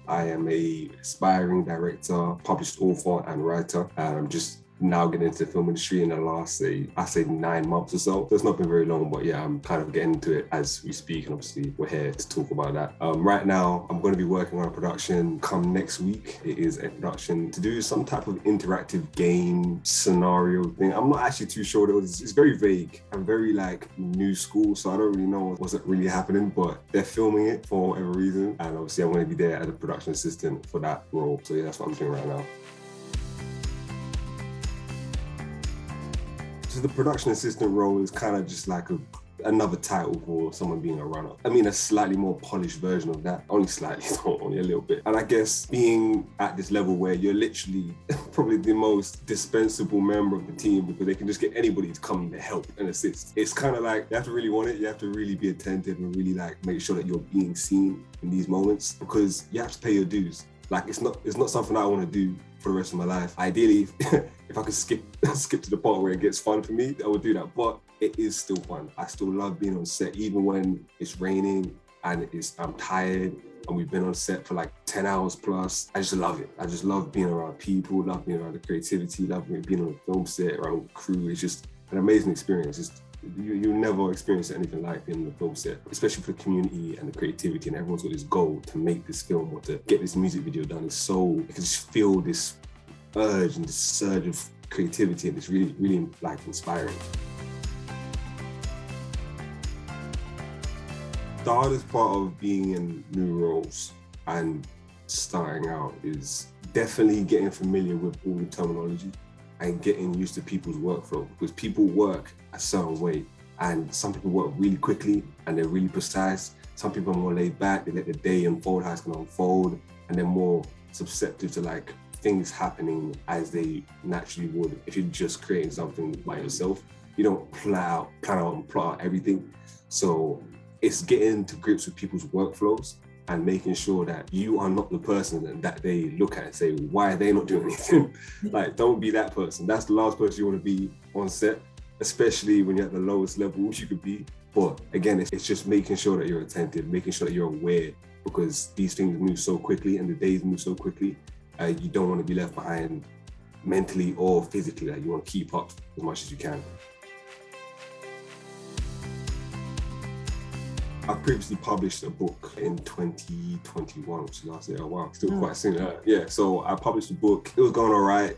I am a aspiring director, published author and writer. I'm just now getting into the film industry in the last, I say 9 months or so. So it's not been very long, but yeah, I'm kind of getting into it as we speak, and obviously we're here to talk about that. Right now, I'm going to be working on a production come next week. It is a production to do some type of interactive game scenario thing. I'm not actually too sure. It's very vague and very like new school, so I don't really know what's really happening, but they're filming it for whatever reason. And obviously I'm going to be there as a production assistant for that role. So yeah, that's what I'm doing right now. So the production assistant role is kind of just like another title for someone being a runner. I mean, a slightly more polished version of that, only slightly, only a little bit. And I guess being at this level where you're literally probably the most dispensable member of the team, because they can just get anybody to come to help and assist. It's kind of like, you have to really want it. You have to really be attentive and really like make sure that you're being seen in these moments, because you have to pay your dues. Like it's not something I want to do for the rest of my life. Ideally, if I could skip to the part where it gets fun for me, I would do that. But it is still fun. I still love being on set, even when it's raining and I'm tired and we've been on set for like 10 hours plus. I just love it. I just love being around people, love being around the creativity, love being on a film set, around the crew. It's just an amazing experience. You'll never experience anything like being on the film set, especially for the community and the creativity, and everyone's got this goal to make this film or to get this music video done. It's so, you can just feel this urge and this surge of creativity, and it's really, really like inspiring. The hardest part of being in new roles and starting out is definitely getting familiar with all the terminology and getting used to people's workflow, because people work a certain way, and some people work really quickly and they're really precise. Some people are more laid back, they let the day unfold how it's going to unfold, and they're more susceptible to like things happening as they naturally would if you're just creating something by yourself. You don't plan out and plot out everything. So it's getting to grips with people's workflows and making sure that you are not the person that they look at and say, why are they not doing anything? Like, don't be that person. That's the last person you want to be on set, especially when you're at the lowest level you could be. But again, it's just making sure that you're attentive, making sure that you're aware, because these things move so quickly and the days move so quickly. You don't want to be left behind mentally or physically. Like, you want to keep up as much as you can. I previously published a book in 2021, which is last year. Oh wow, still quite soon. Yeah, so I published a book. It was going all right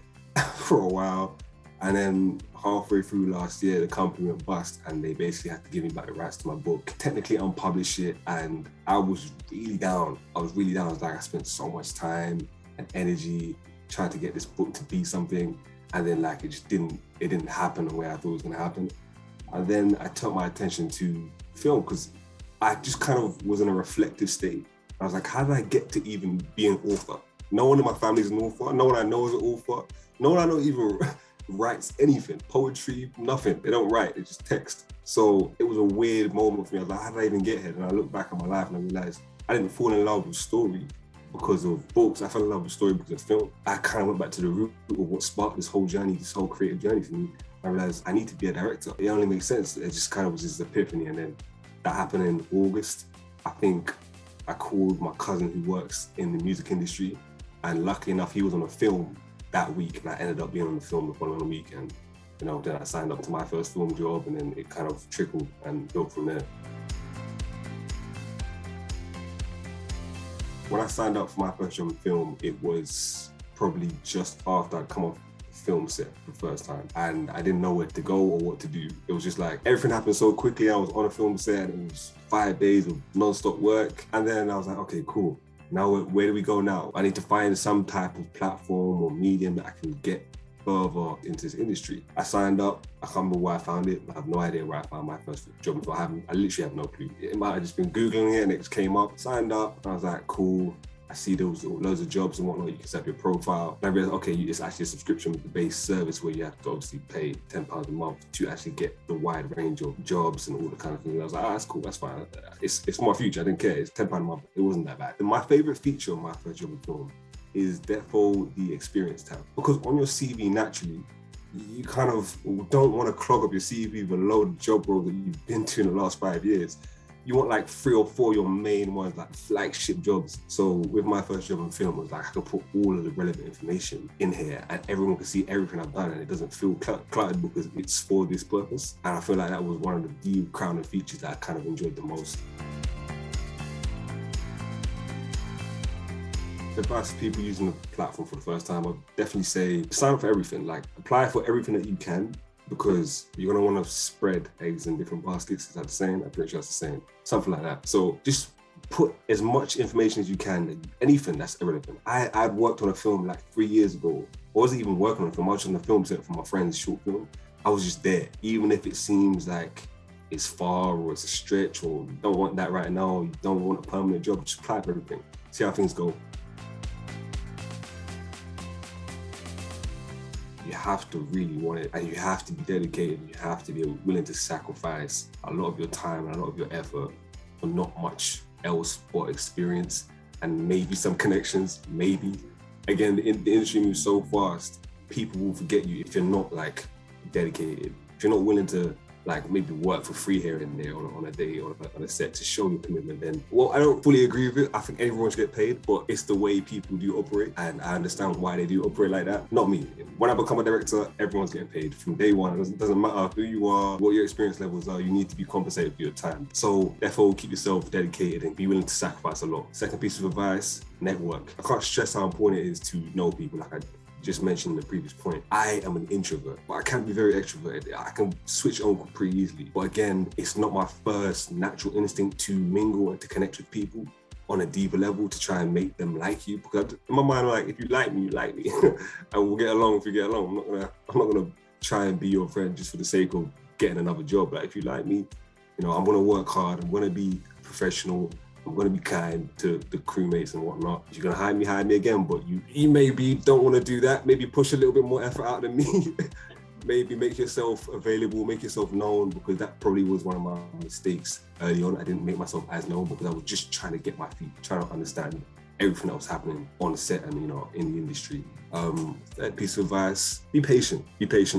for a while. And then halfway through last year, the company went bust and they basically had to give me back the rights to my book, technically unpublish it. And I was really down. I was like, I spent so much time and energy trying to get this book to be something. And then like, it didn't happen the way I thought it was gonna happen. And then I turned my attention to film, because I just kind of was in a reflective state. I was like, how did I get to even be an author? No one in my family is an author. No one I know is an author. No one I know even writes anything, poetry, nothing. They don't write, they just text. So it was a weird moment for me. I was like, how did I even get here? And I look back at my life and I realized I didn't fall in love with story because of books. I fell in love with story because of film. I kind of went back to the root of what sparked this whole journey, this whole creative journey for me. I realized I need to be a director. It only makes sense. It just kind of was this epiphany. And then that happened in August. I think I called my cousin who works in the music industry, and luckily enough, he was on a film that week, and I ended up being on the film the following week. And then I signed up to my first film job, and then it kind of trickled and built from there. When I signed up for my first job in film, it was probably just after I'd come off film set for the first time, and I didn't know where to go or what to do. It was just like everything happened so quickly. I was on a film set and it was 5 days of non-stop work, and then I was like, okay, cool, now where do we go now? I need to find some type of platform or medium that I can get further into this industry. I signed up. I can't remember where I found it. I have no idea where I found my first job. So I literally have no clue. It might have just been Googling it and it just came up. Signed up, and I was like, cool. I see there was loads of jobs and whatnot. You can set up your profile. And I realized, okay, it's actually a subscription-based service where you have to obviously pay £10 a month to actually get the wide range of jobs and all the kind of things. And I was like, that's cool, that's fine. It's my future, I didn't care. It's £10 a month. It wasn't that bad. And my favorite feature of my first job in film is therefore the experience tab. Because on your CV, naturally, you kind of don't want to clog up your CV with a load of job roles that you've been to in the last 5 years. you want like 3 or 4 of your main ones, like flagship jobs. So with my first job in film, it was like I could put all of the relevant information in here and everyone can see everything I've done and it doesn't feel cluttered because it's for this purpose. And I feel like that was one of the crowning features that I kind of enjoyed the most. Advice to people using the platform for the first time, I'd definitely say sign up for everything. Like apply for everything that you can, because you're gonna want to spread eggs in different baskets. Is that the saying? I'm pretty sure that's the saying. Something like that. So just put as much information as you can, anything that's irrelevant. I'd worked on a film like 3 years ago. I wasn't even working on a film, I was on the film set for my friend's short film. I was just there. Even if it seems like it's far or it's a stretch or you don't want that right now, you don't want a permanent job, just apply for everything. See how things go. You have to really want it and you have to be dedicated. You have to be willing to sacrifice a lot of your time and a lot of your effort for not much else but experience and maybe some connections, maybe. Again, the industry moves so fast, people will forget you if you're not like dedicated. If you're not willing to like maybe work for free here and there on a day or on a set to show your commitment, then, well, I don't fully agree with it. I think everyone should get paid, but it's the way people do operate. And I understand why they do operate like that. Not me. When I become a director, everyone's getting paid from day one. It doesn't matter who you are, what your experience levels are, you need to be compensated for your time. So therefore, keep yourself dedicated and be willing to sacrifice a lot. Second piece of advice, network. I can't stress how important it is to know people. Like I just mentioned in the previous point, I am an introvert, but I can be very extroverted. I can switch on pretty easily. But again, it's not my first natural instinct to mingle and to connect with people on a deeper level to try and make them like you. Because in my mind, I'm like, if you like me, you like me. And we'll get along if we get along. I'm not gonna try and be your friend just for the sake of getting another job. Like if you like me, you know, I'm gonna work hard, I'm gonna be professional, I'm going to be kind to the crewmates and whatnot. If you're going to hire me again, but you maybe don't want to do that. Maybe push a little bit more effort out than me. Maybe make yourself available, make yourself known, because that probably was one of my mistakes early on. I didn't make myself as known because I was just trying to get my feet, trying to understand everything that was happening on the set and, you know, in the industry. That piece of advice, be patient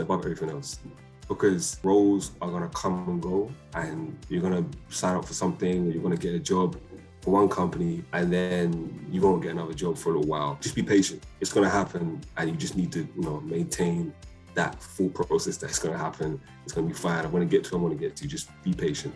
above everything else. Because roles are going to come and go and you're going to sign up for something, you're going to get a job for one company and then you won't get another job for a little while. Just be patient. It's going to happen and you just need to, you know, maintain that full process that's going to happen. It's going to be fine. I want to get to, just be patient.